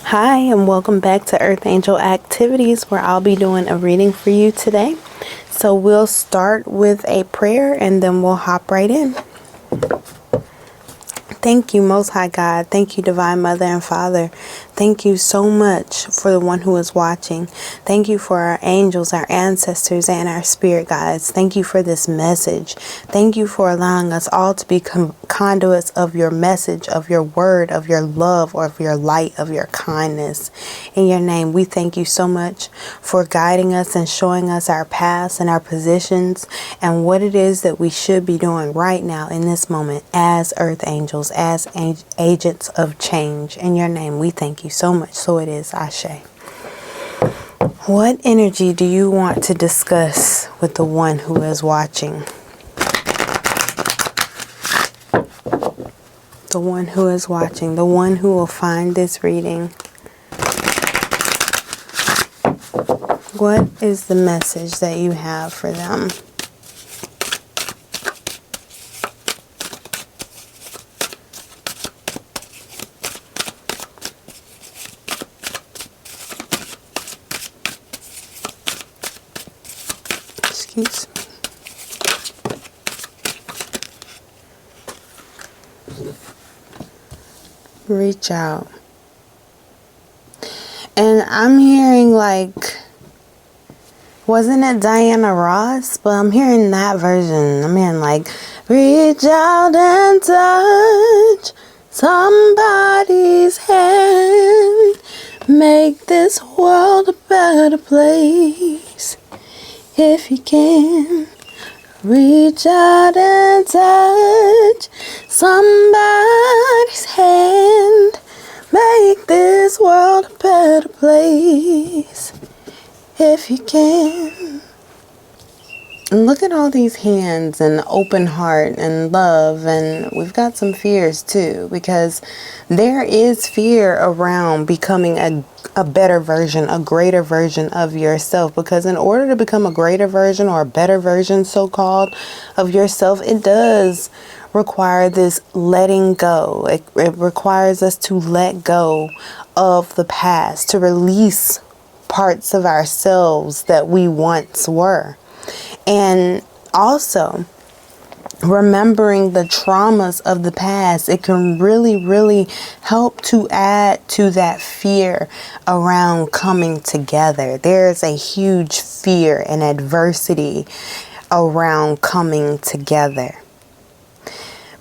Hi, and welcome back to Earth Angel Activities, where I'll be doing a reading for you today. So we'll start with a prayer and then we'll hop right in. Thank you, Most High God. Thank you, Divine Mother and Father. Thank you so much for the one who is watching. Thank you for our angels, our ancestors, and our spirit guides. Thank you for this message. Thank you for allowing us all to be conduits of your message, of your word, of your love, of your light, of your kindness. In your name, we thank you so much for guiding us and showing us our paths and our positions and what it is that we should be doing right now in this moment as Earth Angels, as agents of change. In your name, we thank you so much. So it is, Ashe. What energy do you want to discuss with the one who is watching? The one who is watching, the one who will find this reading. What is the message that you have for them? Excuse me. Reach out. And I'm hearing like, wasn't it Diana Ross? But I'm hearing that version. I'm hearing like, reach out and touch somebody's hand. Make this world a better place. If you can, reach out and touch somebody's hand. Make this world a better place. If you can. And look at all these hands and open heart and love, and we've got some fears too, because there is fear around becoming a better version, a greater version of yourself, because in order to become a greater version or a better version, so-called, of yourself, it does require this letting go. It requires us to let go of the past, to release parts of ourselves that we once were. And also, remembering the traumas of the past, it can really help to add to that fear around coming together. There's a huge fear and adversity around coming together.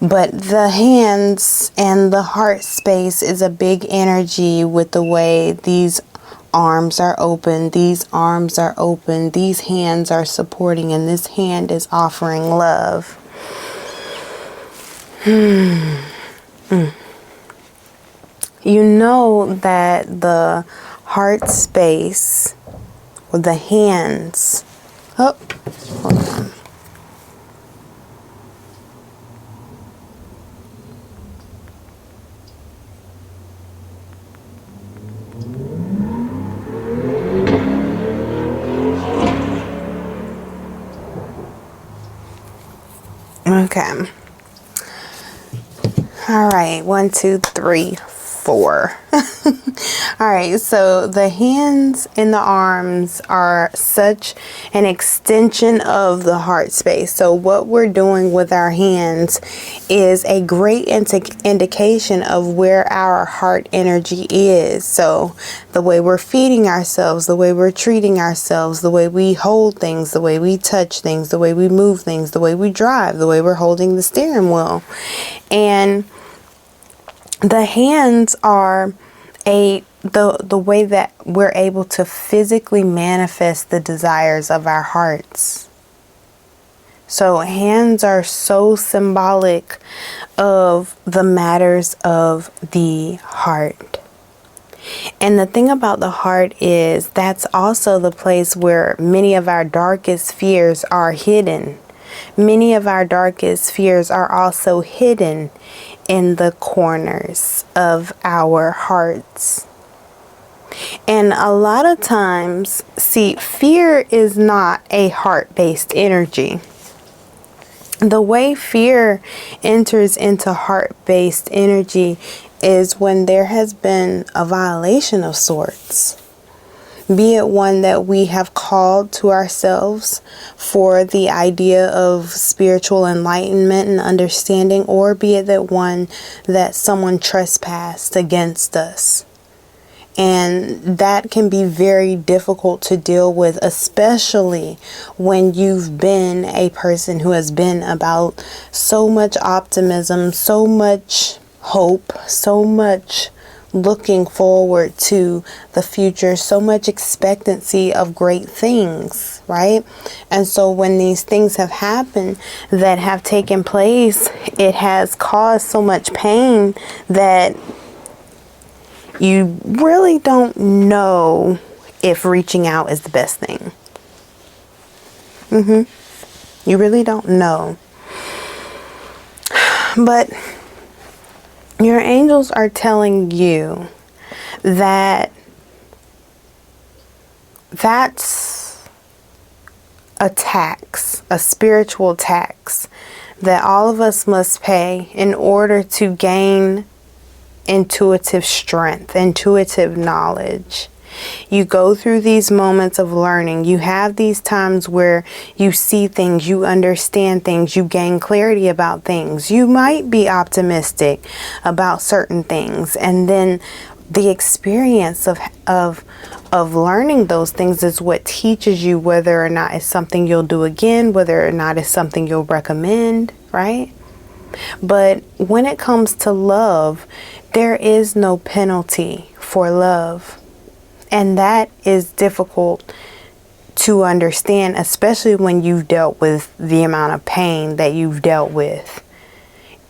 But the hands and the heart space is a big energy with the way these arms are open, these arms are open, these hands are supporting, and this hand is offering love. You know that the heart space, or the hands, hold on. Okay. All right. 1, 2, 3, 4. All right. So the hands and the arms are such an extension of the heart space. So what we're doing with our hands is a great indication of where our heart energy is. So the way we're feeding ourselves, the way we're treating ourselves, the way we hold things, the way we touch things, the way we move things, the way we drive, the way we're holding the steering wheel. And the hands are the way that we're able to physically manifest the desires of our hearts. So hands are so symbolic of the matters of the heart. And the thing about the heart is that's also the place where many of our darkest fears are hidden. Many of our darkest fears are also hidden in the corners of our hearts. And a lot of times, see, fear is not a heart-based energy. The way fear enters into heart-based energy is when there has been a violation of sorts, be it one that we have called to ourselves for the idea of spiritual enlightenment and understanding, or be it that one that someone trespassed against us. And that can be very difficult to deal with, especially when you've been a person who has been about so much optimism, so much hope, so much looking forward to the future, so much expectancy of great things, right? And so when these things have happened that have taken place, it has caused so much pain that you really don't know if reaching out is the best thing. You really don't know. But your angels are telling you that that's a tax, a spiritual tax that all of us must pay in order to gain intuitive strength, intuitive knowledge. You go through these moments of learning. You have these times where you see things, you understand things, you gain clarity about things. You might be optimistic about certain things, and then the experience of learning those things is what teaches you whether or not it's something you'll do again, whether or not it's something you'll recommend, right? But when it comes to love, there is no penalty for love. And that is difficult to understand, especially when you've dealt with the amount of pain that you've dealt with.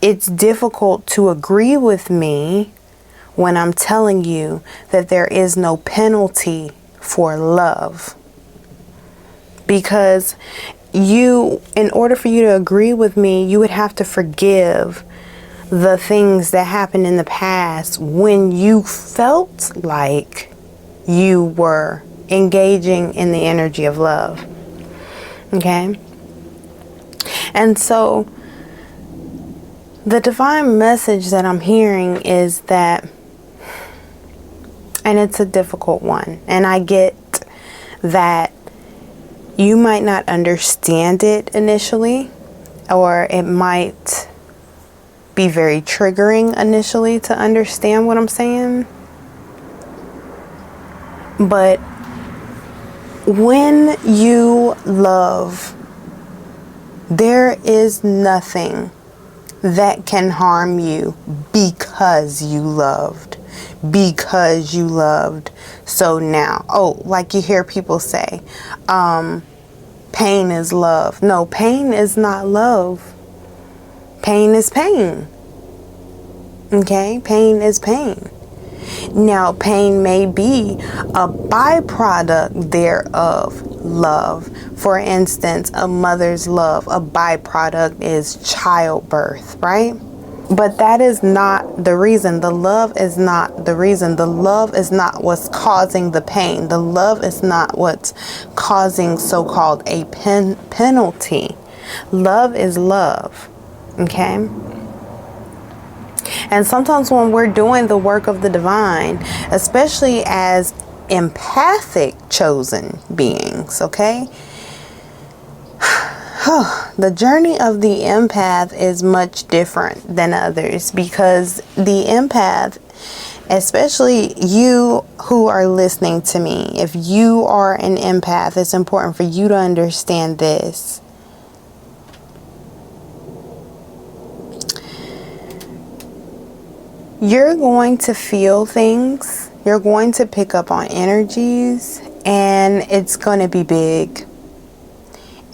It's difficult to agree with me when I'm telling you that there is no penalty for love. Because in order for you to agree with me, you would have to forgive the things that happened in the past when you felt like you were engaging in the energy of love. Okay? And so the divine message that I'm hearing is that, and it's a difficult one, and I get that you might not understand it initially, or it might be very triggering initially to understand what I'm saying. But when you love, there is nothing that can harm you because you loved. Because you loved. So now, like you hear people say, pain is love. No, pain is not love. Pain is pain. Okay? Pain is pain. Now, pain may be a byproduct thereof love. For instance, a mother's love, a byproduct is childbirth, right? But that is not the reason. The love is not the reason. The love is not what's causing the pain. The love is not what's causing so-called a penalty. Love is love. Okay? And sometimes when we're doing the work of the divine, especially as empathic chosen beings, okay? The journey of the empath is much different than others, because the empath, especially you who are listening to me, if you are an empath, it's important for you to understand this. You're going to feel things, you're going to pick up on energies, and it's going to be big.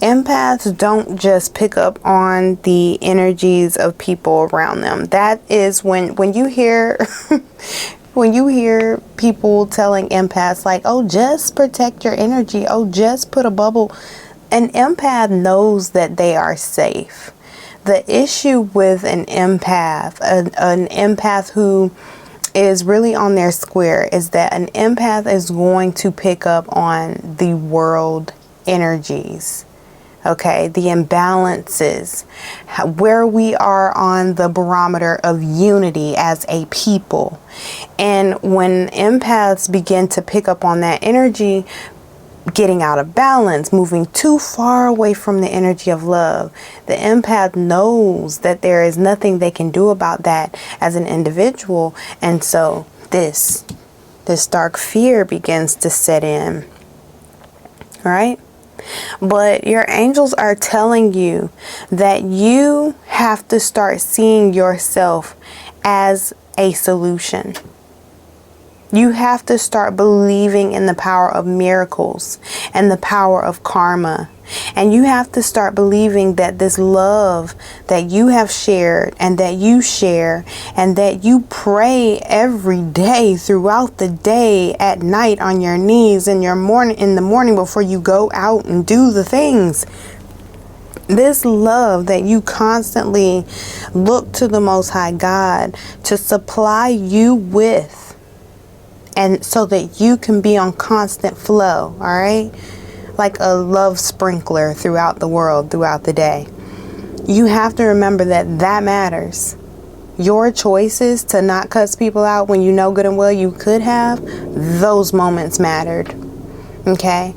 Empaths don't just pick up on the energies of people around them. That is when you hear when you hear people telling empaths like, oh, just protect your energy, oh, just put a bubble. An empath knows that they are safe. The issue with an empath, an empath who is really on their square, is that an empath is going to pick up on the world energies. Okay, the imbalances, where we are on the barometer of unity as a people. And when empaths begin to pick up on that energy, getting out of balance, moving too far away from the energy of love, the empath knows that there is nothing they can do about that as an individual. And so this dark fear begins to set in, right? But your angels are telling you that you have to start seeing yourself as a solution. You have to start believing in the power of miracles and the power of karma. And you have to start believing that this love that you have shared and that you share and that you pray every day throughout the day, at night, on your knees, in the morning before you go out and do the things. This love that you constantly look to the Most High God to supply you with, and so that you can be on constant flow, all right? Like a love sprinkler throughout the world, throughout the day. You have to remember that that matters. Your choices to not cuss people out when you know good and well you could have, those moments mattered, okay?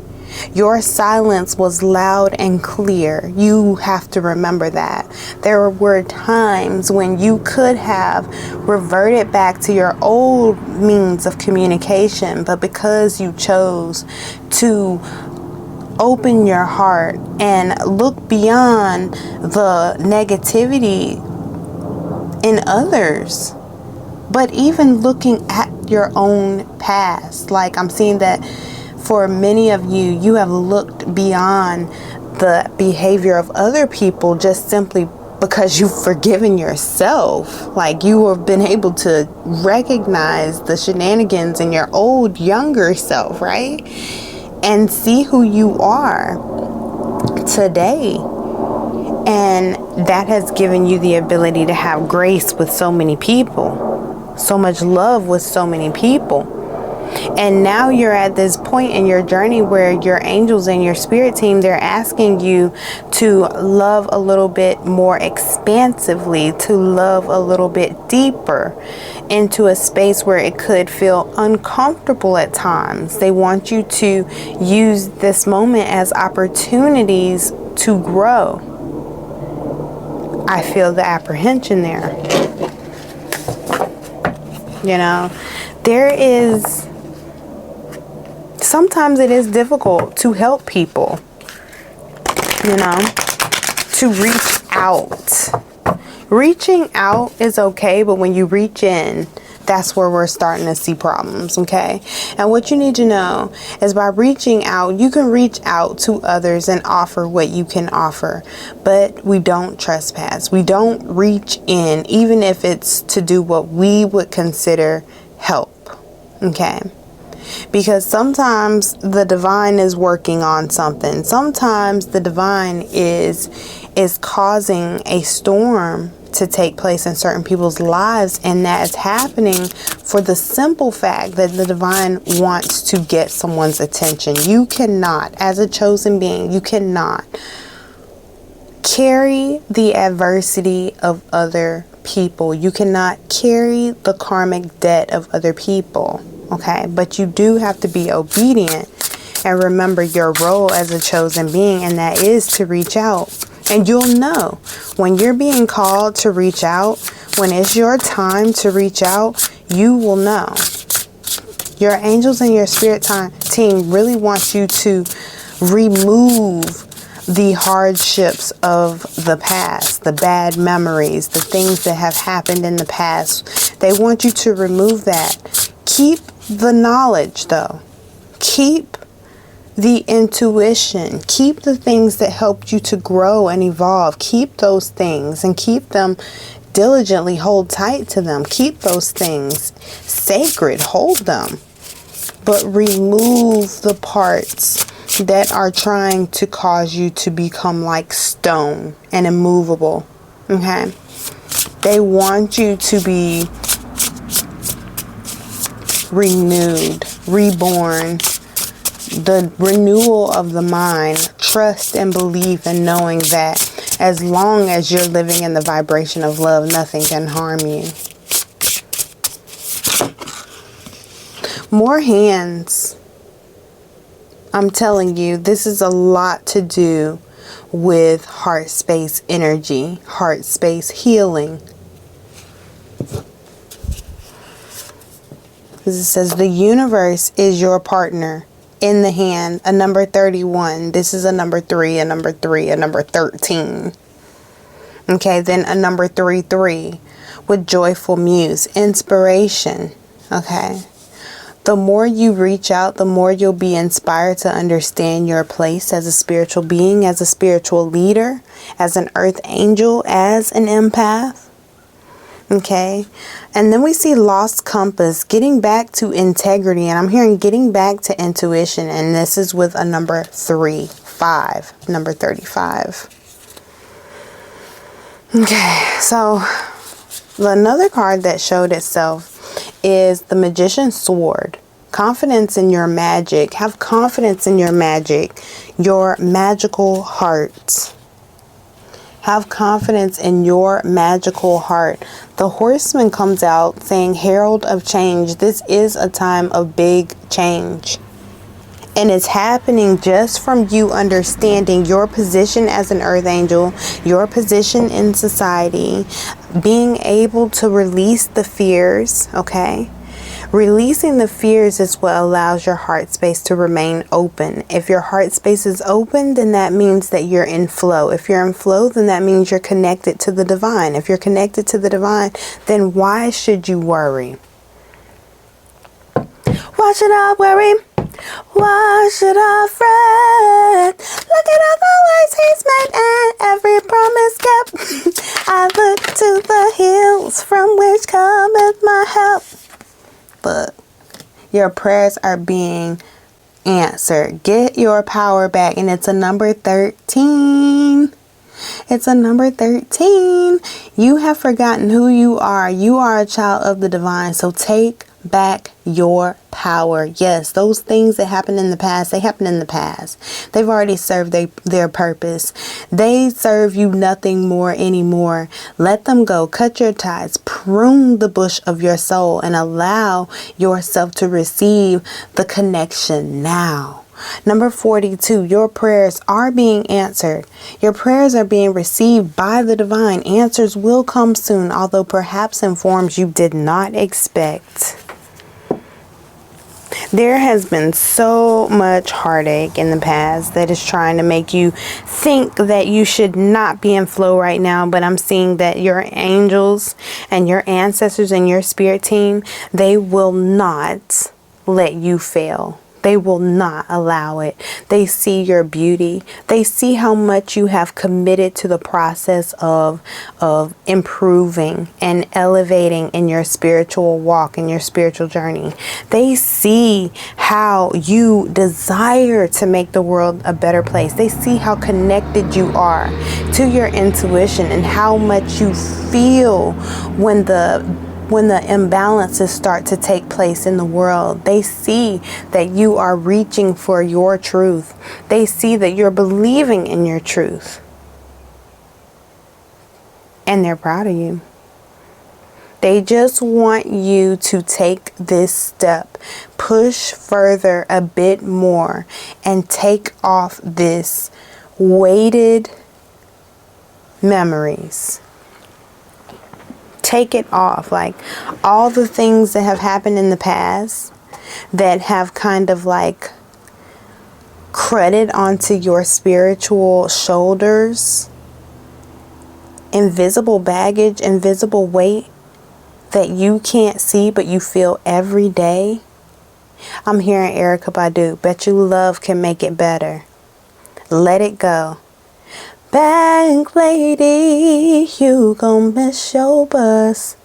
Your silence was loud and clear. You have to remember that. There were times when you could have reverted back to your old means of communication, but because you chose to open your heart and look beyond the negativity in others, but even looking at your own past, like I'm seeing that for many of you, you have looked beyond the behavior of other people just simply because you've forgiven yourself. Like you have been able to recognize the shenanigans in your old, younger self, right? And see who you are today. And that has given you the ability to have grace with so many people, so much love with so many people. And now you're at this point in your journey where your angels and your spirit team, they're asking you to love a little bit more expansively, to love a little bit deeper into a space where it could feel uncomfortable at times. They want you to use this moment as opportunities to grow. I feel the apprehension there. You know, sometimes it is difficult to help people, you know, to reach out. Reaching out is okay, but when you reach in, that's where we're starting to see problems, okay? And what you need to know is by reaching out, you can reach out to others and offer what you can offer, but we don't trespass. We don't reach in, even if it's to do what we would consider help, okay? Because sometimes the divine is working on something. Sometimes the divine is causing a storm to take place in certain people's lives, and that is happening for the simple fact that the divine wants to get someone's attention. You cannot, as a chosen being, you cannot carry the adversity of other people. You cannot carry the karmic debt of other people. Okay, but you do have to be obedient and remember your role as a chosen being, and that is to reach out. And you'll know when you're being called to reach out, when it's your time to reach out, you will know. Your angels and your spirit team really want you to remove the hardships of the past, the bad memories, the things that have happened in the past. They want you to remove that. Keep the knowledge, though. Keep the intuition. Keep the things that helped you to grow and evolve. Keep those things and keep them diligently. Hold tight to them. Keep those things sacred. Hold them. But remove the parts that are trying to cause you to become like stone and immovable. Okay? They want you to be renewed, reborn, the renewal of the mind, trust and belief in knowing that as long as you're living in the vibration of love, nothing can harm you. More hands. I'm telling you, this is a lot to do with heart space energy, heart space healing. It says the universe is your partner. In the hand, a number 31. This is a number 3, a number 3, a number 13. Okay, then a number 33 with joyful muse, inspiration. Okay. The more you reach out, the more you'll be inspired to understand your place as a spiritual being, as a spiritual leader, as an earth angel, as an empath. Okay. And then we see lost compass, getting back to integrity. And I'm hearing getting back to intuition. And this is with a number 35, number 35. Okay. So another card that showed itself is the Magician's Sword. Confidence in your magic. Have confidence in your magic. Your magical heart. Have confidence in your magical heart. The Horseman comes out saying, herald of change. This is a time of big change. And it's happening just from you understanding your position as an earth angel, your position in society, being able to release the fears, okay? Releasing the fears is what allows your heart space to remain open. If your heart space is open, then that means that you're in flow. If you're in flow, then that means you're connected to the divine. If you're connected to the divine, then why should you worry? Why should I worry? Why should I fret? Look at all the ways he's made and every promise kept. I look to the hills from which cometh my help. But your prayers are being answered. Get your power back. And it's a number 13. It's a number 13. You have forgotten who you are. You are a child of the divine. So take back your power. Yes, those things that happened in the past, they happened in the past. They've already served their purpose. They serve you nothing more anymore. Let them go. Cut your ties. Prune the bush of your soul and allow yourself to receive the connection now. Number 42, your prayers are being answered. Your prayers are being received by the divine. Answers will come soon, although perhaps in forms you did not expect. There has been so much heartache in the past that is trying to make you think that you should not be in flow right now. But I'm seeing that your angels and your ancestors and your spirit team, they will not let you fail. They will not allow it. They see your beauty. They see how much you have committed to the process of improving and elevating in your spiritual walk, in your spiritual journey. They see how you desire to make the world a better place. They see how connected you are to your intuition and how much you feel when the imbalances start to take place in the world. They see that you are reaching for your truth. They see that you're believing in your truth. And they're proud of you. They just want you to take this step, push further a bit more, and take off this weighted memories. Take it off. Like all the things that have happened in the past that have kind of like credit onto your spiritual shoulders, invisible baggage, invisible weight that you can't see but you feel every day. I'm hearing Erykah Badu, bet you love can make it better. Let it go. Bank lady, you gon' miss your bus.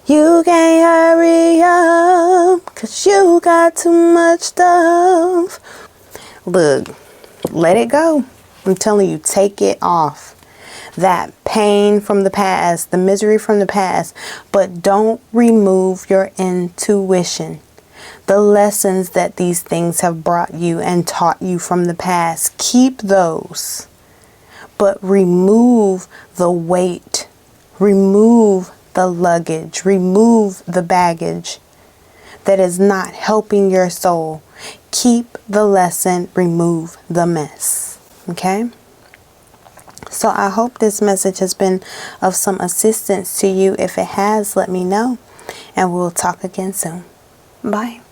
You can't hurry up, 'cause you got too much stuff. Look, let it go. I'm telling you, take it off. That pain from the past, the misery from the past, but don't remove your intuition. the lessons that these things have brought you and taught you from the past. Keep those, but remove the weight, remove the luggage, remove the baggage that is not helping your soul. Keep the lesson, remove the mess. Okay? So I hope this message has been of some assistance to you. If it has, let me know, and we'll talk again soon. Bye.